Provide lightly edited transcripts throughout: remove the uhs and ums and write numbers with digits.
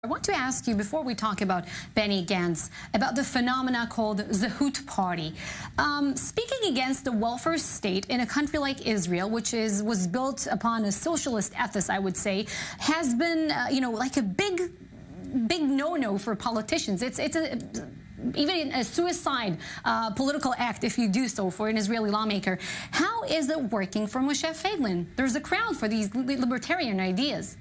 I want to ask you, before we talk about Benny Gantz, about the phenomena called Zehut party. Speaking against the welfare state in a country like Israel, which was built upon a socialist ethos, I would say, has been, like a big no-no for politicians. It's even a suicide political act if you do so for an Israeli lawmaker. How is it working for Moshe Feiglin? There's a crowd for these libertarian ideas.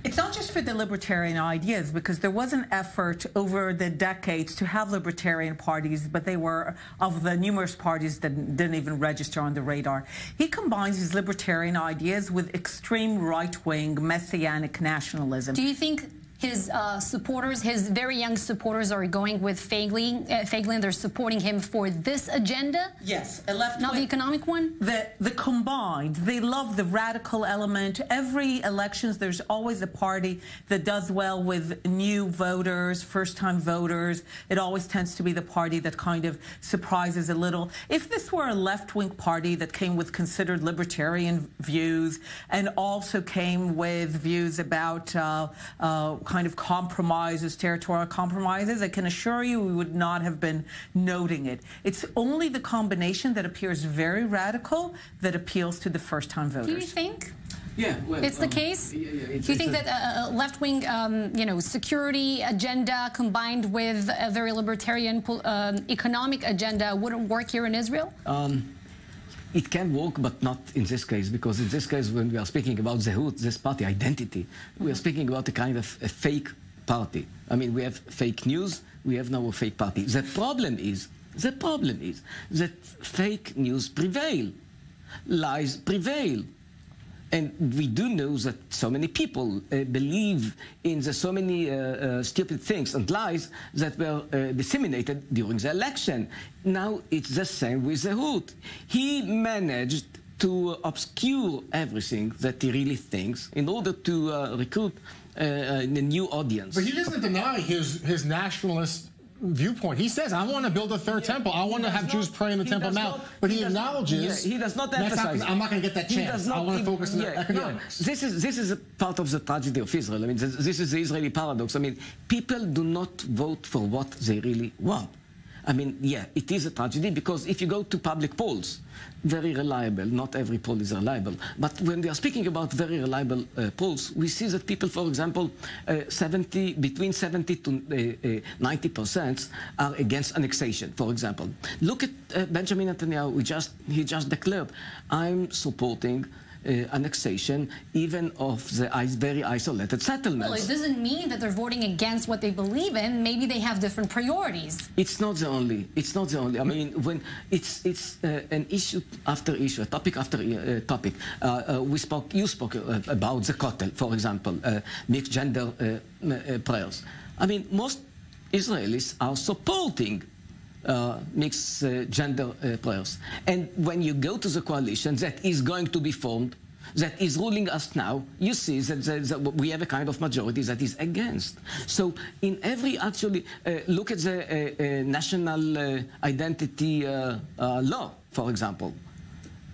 It's not just for the libertarian ideas, because there was an effort over the decades to have libertarian parties, but they were of the numerous parties that didn't even register on the radar. He combines his libertarian ideas with extreme right-wing messianic nationalism. Do you think his supporters, his very young supporters, are going with Feiglin? They're supporting him for this agenda? Yes, a left-wing. Not the economic one? The combined. They love the radical element. Every elections, there's always a party that does well with new voters, first-time voters. It always tends to be the party that kind of surprises a little. If this were a left-wing party that came with considered libertarian views and also came with views about kind of compromises, territorial compromises, I can assure you we would not have been noting it. It's only the combination that appears very radical that appeals to the first-time voters. Do you think? Yeah, well, it's the case? Do you think that a left-wing, security agenda combined with a very libertarian economic agenda wouldn't work here in Israel? It can work, but not in this case, because in this case, when we are speaking about Zehut, this party identity, we are speaking about a kind of a fake party. I mean, we have fake news, we have now a fake party. The problem is that fake news prevail, lies prevail. And we do know that so many people believe in so many stupid things and lies that were disseminated during the election. Now it's the same with Zehut. He managed to obscure everything that he really thinks in order to recruit a new audience. But he doesn't deny his nationalist viewpoint. He says, I want to build a third temple. I want to have Jews pray in the temple now. But he acknowledges... he does not emphasize... I'm not going to get that chance. I want to focus on the economics. This is a part of the tragedy of Israel. I mean, this is the Israeli paradox. I mean, people do not vote for what they really want. I mean, yeah, it is a tragedy, because if you go to public polls, very reliable, not every poll is reliable, but when we are speaking about very reliable polls, we see that people, for example, between 70 to 90% are against annexation, for example. Look at Benjamin Netanyahu. He just declared, I'm supporting annexation, even of the very isolated settlements. Well, it doesn't mean that they're voting against what they believe in. Maybe they have different priorities. It's not the only. It's not the only. I mean, when it's an issue after issue, a topic after topic. You spoke about the Kotel, for example, mixed gender prayers. I mean, most Israelis are supporting mixed gender prayers. And when you go to the coalition that is going to be formed, that is ruling us now, you see that we have a kind of majority that is against. So in every, actually, look at the national identity law, for example.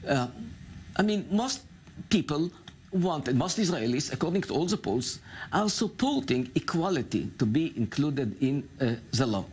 I mean, most people wanted, most Israelis, according to all the polls, are supporting equality to be included in the law.